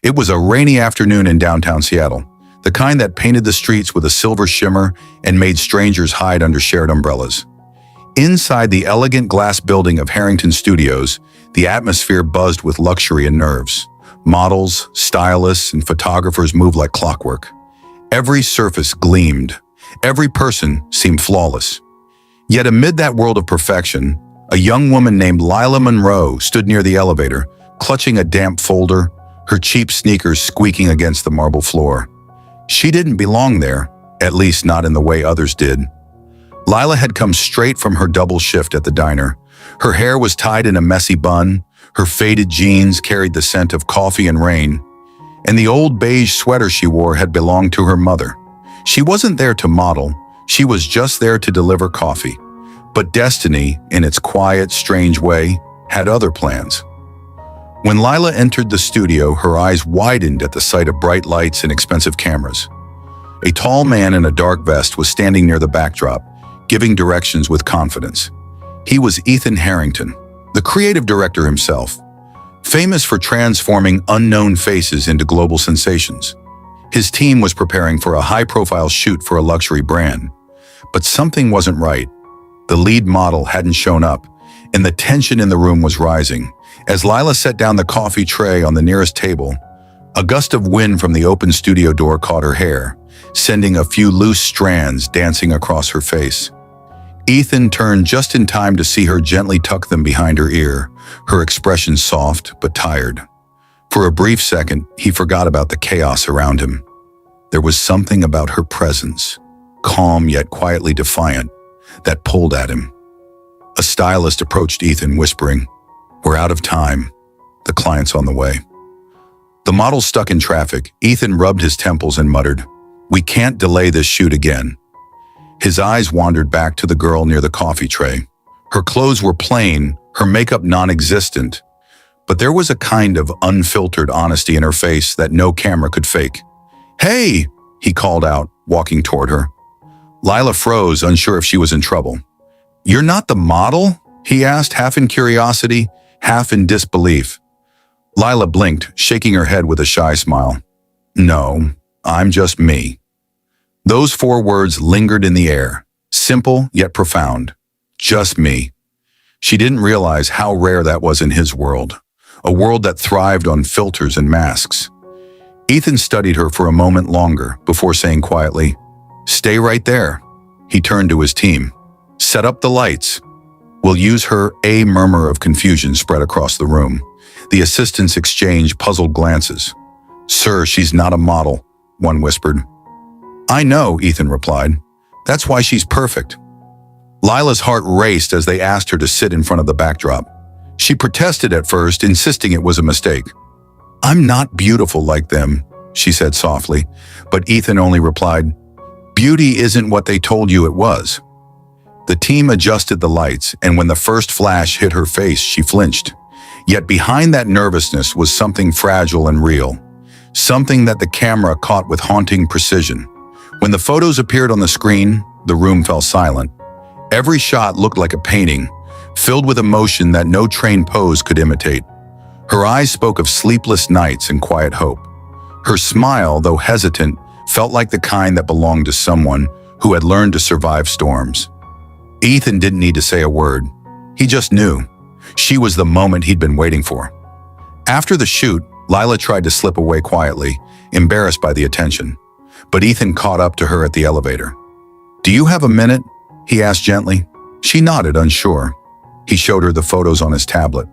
It was a rainy afternoon in downtown Seattle, the kind that painted the streets with a silver shimmer and made strangers hide under shared umbrellas. Inside the elegant glass building of Harrington Studios, the atmosphere buzzed with luxury and nerves. Models, stylists, and photographers moved like clockwork. Every surface gleamed. Every person seemed flawless. Yet amid that world of perfection, a young woman named Lila Monroe stood near the elevator, clutching a damp folder, her cheap sneakers squeaking against the marble floor. She didn't belong there, at least not in the way others did. Lila had come straight from her double shift at the diner. Her hair was tied in a messy bun, her faded jeans carried the scent of coffee and rain, and the old beige sweater she wore had belonged to her mother. She wasn't there to model, she was just there to deliver coffee. But destiny, in its quiet, strange way, had other plans. When Lila entered the studio, her eyes widened at the sight of bright lights and expensive cameras. A tall man in a dark vest was standing near the backdrop, giving directions with confidence. He was Ethan Harrington, the creative director himself, famous for transforming unknown faces into global sensations. His team was preparing for a high-profile shoot for a luxury brand, but something wasn't right. The lead model hadn't shown up, and the tension in the room was rising. As Lila set down the coffee tray on the nearest table, a gust of wind from the open studio door caught her hair, sending a few loose strands dancing across her face. Ethan turned just in time to see her gently tuck them behind her ear, her expression soft but tired. For a brief second, he forgot about the chaos around him. There was something about her presence, calm yet quietly defiant, that pulled at him. A stylist approached Ethan, whispering, "We're out of time. The client's on the way." The model stuck in traffic. Ethan rubbed his temples and muttered, "We can't delay this shoot again." His eyes wandered back to the girl near the coffee tray. Her clothes were plain, her makeup non-existent, but there was a kind of unfiltered honesty in her face that no camera could fake. "Hey!" he called out, walking toward her. Lila froze, unsure if she was in trouble. "You're not the model?" he asked, half in curiosity, half in disbelief. Lila blinked, shaking her head with a shy smile. "No, I'm just me." Those 4 words lingered in the air, simple yet profound. Just me. She didn't realize how rare that was in his world, a world that thrived on filters and masks. Ethan studied her for a moment longer before saying quietly, "Stay right there." He turned to his team. "Set up the lights. We'll use her." A murmur of confusion spread across the room. The assistants exchanged puzzled glances. "Sir, she's not a model," one whispered. "I know," Ethan replied. "That's why she's perfect." Lila's heart raced as they asked her to sit in front of the backdrop. She protested at first, insisting it was a mistake. "I'm not beautiful like them," she said softly, but Ethan only replied, "Beauty isn't what they told you it was." The team adjusted the lights, and when the first flash hit her face, she flinched. Yet behind that nervousness was something fragile and real, something that the camera caught with haunting precision. When the photos appeared on the screen, the room fell silent. Every shot looked like a painting, filled with emotion that no trained pose could imitate. Her eyes spoke of sleepless nights and quiet hope. Her smile, though hesitant, felt like the kind that belonged to someone who had learned to survive storms. Ethan didn't need to say a word. He just knew. She was the moment he'd been waiting for. After the shoot, Lila tried to slip away quietly, embarrassed by the attention. But Ethan caught up to her at the elevator. "Do you have a minute?" he asked gently. She nodded, unsure. He showed her the photos on his tablet.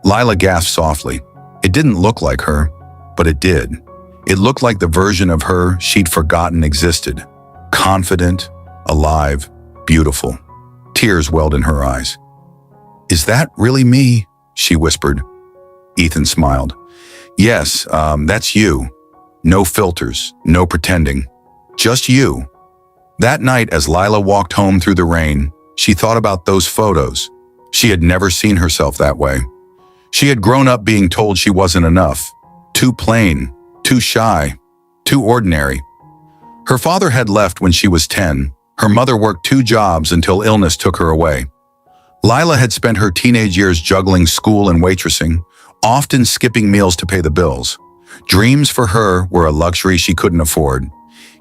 Lila gasped softly. It didn't look like her, but it did. It looked like the version of her she'd forgotten existed. Confident, alive, beautiful. Tears welled in her eyes. "Is that really me?" she whispered. Ethan smiled. "Yes, that's you. No filters, no pretending. Just you." That night, as Lila walked home through the rain, she thought about those photos. She had never seen herself that way. She had grown up being told she wasn't enough. Too plain, too shy, too ordinary. Her father had left when she was 10. Her mother worked 2 jobs until illness took her away. Lila had spent her teenage years juggling school and waitressing, often skipping meals to pay the bills. Dreams for her were a luxury she couldn't afford.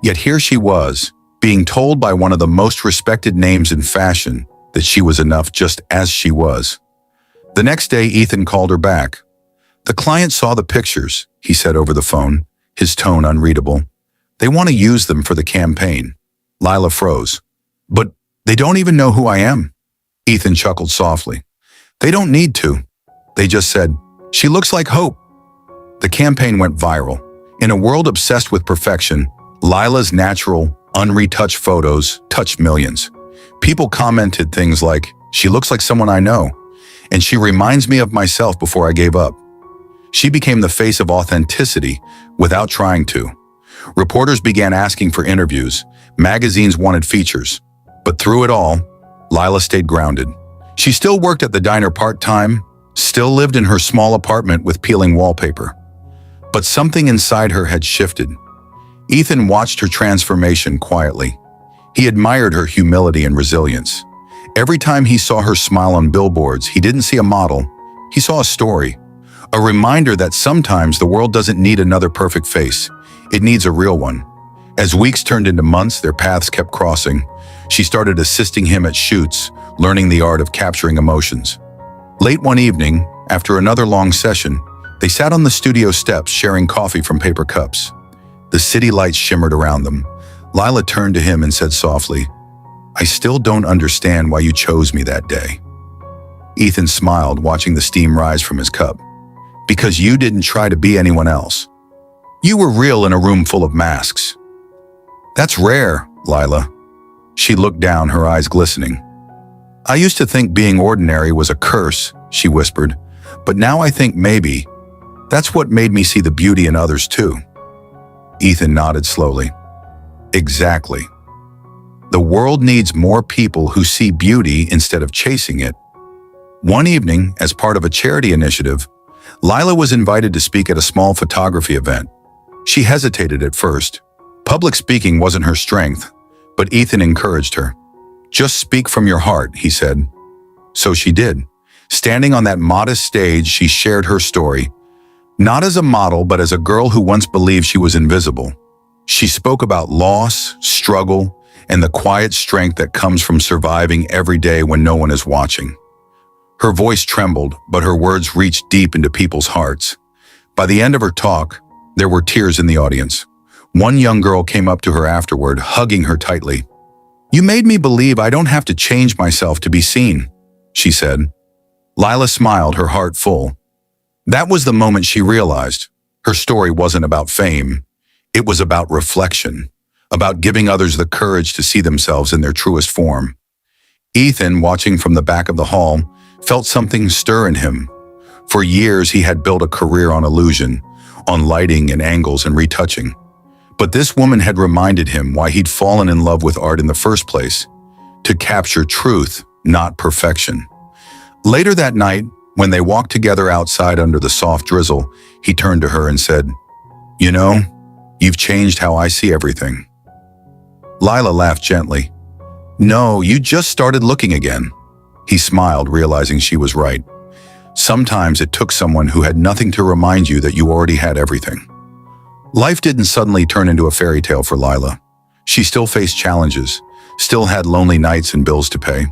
Yet here she was, being told by one of the most respected names in fashion that she was enough just as she was. The next day, Ethan called her back. "The client saw the pictures," he said over the phone, his tone unreadable. "They want to use them for the campaign." Lila froze. "But they don't even know who I am." Ethan chuckled softly. "They don't need to. They just said, 'She looks like Hope.'" The campaign went viral. In a world obsessed with perfection, Lila's natural, unretouched photos touched millions. People commented things like, "She looks like someone I know," and "She reminds me of myself before I gave up." She became the face of authenticity without trying to. Reporters began asking for interviews. Magazines wanted features. But through it all, Lila stayed grounded. She still worked at the diner part-time, still lived in her small apartment with peeling wallpaper. But something inside her had shifted. Ethan watched her transformation quietly. He admired her humility and resilience. Every time he saw her smile on billboards, he didn't see a model, he saw a story. A reminder that sometimes the world doesn't need another perfect face. It needs a real one. As weeks turned into months, their paths kept crossing. She started assisting him at shoots, learning the art of capturing emotions. Late one evening, after another long session, they sat on the studio steps sharing coffee from paper cups. The city lights shimmered around them. Lila turned to him and said softly, "I still don't understand why you chose me that day." Ethan smiled, watching the steam rise from his cup. "Because you didn't try to be anyone else. You were real in a room full of masks." "That's rare, Lila." She looked down, her eyes glistening. "I used to think being ordinary was a curse," she whispered, "but now I think maybe that's what made me see the beauty in others too." Ethan nodded slowly. "Exactly. The world needs more people who see beauty instead of chasing it." One evening, as part of a charity initiative, Lila was invited to speak at a small photography event. She hesitated at first. Public speaking wasn't her strength, but Ethan encouraged her. "Just speak from your heart," he said. So she did. Standing on that modest stage, she shared her story, not as a model, but as a girl who once believed she was invisible. She spoke about loss, struggle, and the quiet strength that comes from surviving every day when no one is watching. Her voice trembled, but her words reached deep into people's hearts. By the end of her talk, there were tears in the audience. One young girl came up to her afterward, hugging her tightly. "You made me believe I don't have to change myself to be seen," she said. Lila smiled, her heart full. That was the moment she realized her story wasn't about fame. It was about reflection, about giving others the courage to see themselves in their truest form. Ethan, watching from the back of the hall, felt something stir in him. For years, he had built a career on illusion, on lighting and angles and retouching. But this woman had reminded him why he'd fallen in love with art in the first place, to capture truth, not perfection. Later that night, when they walked together outside under the soft drizzle, he turned to her and said, "You know, you've changed how I see everything." Lila laughed gently. "No, you just started looking again." He smiled, realizing she was right. Sometimes it took someone who had nothing to remind you that you already had everything. Life didn't suddenly turn into a fairy tale for Lila. She still faced challenges, still had lonely nights and bills to pay.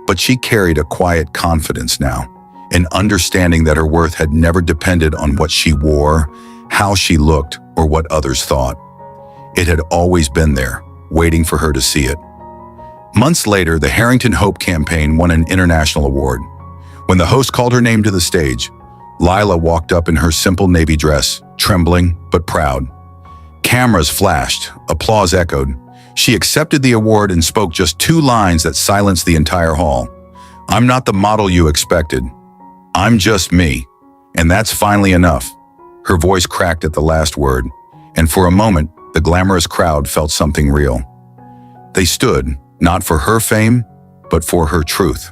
But she carried a quiet confidence now, an understanding that her worth had never depended on what she wore, how she looked, or what others thought. It had always been there, waiting for her to see it. Months later, the Harrington Hope campaign won an international award. When the host called her name to the stage, Lila walked up in her simple navy dress, trembling but proud. Cameras flashed, applause echoed. She accepted the award and spoke just 2 lines that silenced the entire hall. "I'm not the model you expected. I'm just me. And that's finally enough." Her voice cracked at the last word, and for a moment, the glamorous crowd felt something real. They stood, not for her fame, but for her truth.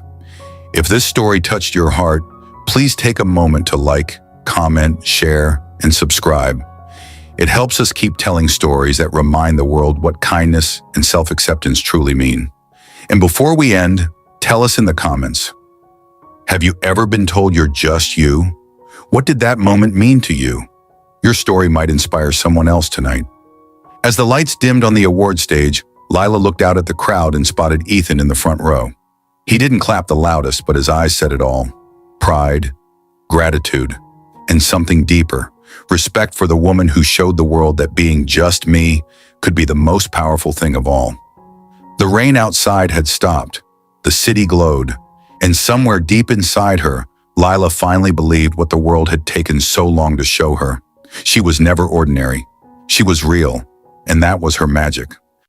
If this story touched your heart, please take a moment to like, comment, share, and subscribe. It helps us keep telling stories that remind the world what kindness and self-acceptance truly mean. And before we end, tell us in the comments, have you ever been told you're just you? What did that moment mean to you? Your story might inspire someone else tonight. As the lights dimmed on the award stage, Lila looked out at the crowd and spotted Ethan in the front row. He didn't clap the loudest, but his eyes said it all. Pride, gratitude, and something deeper. Respect for the woman who showed the world that being just me could be the most powerful thing of all. The rain outside had stopped. The city glowed. And somewhere deep inside her, Lila finally believed what the world had taken so long to show her. She was never ordinary. She was real, and that was her magic.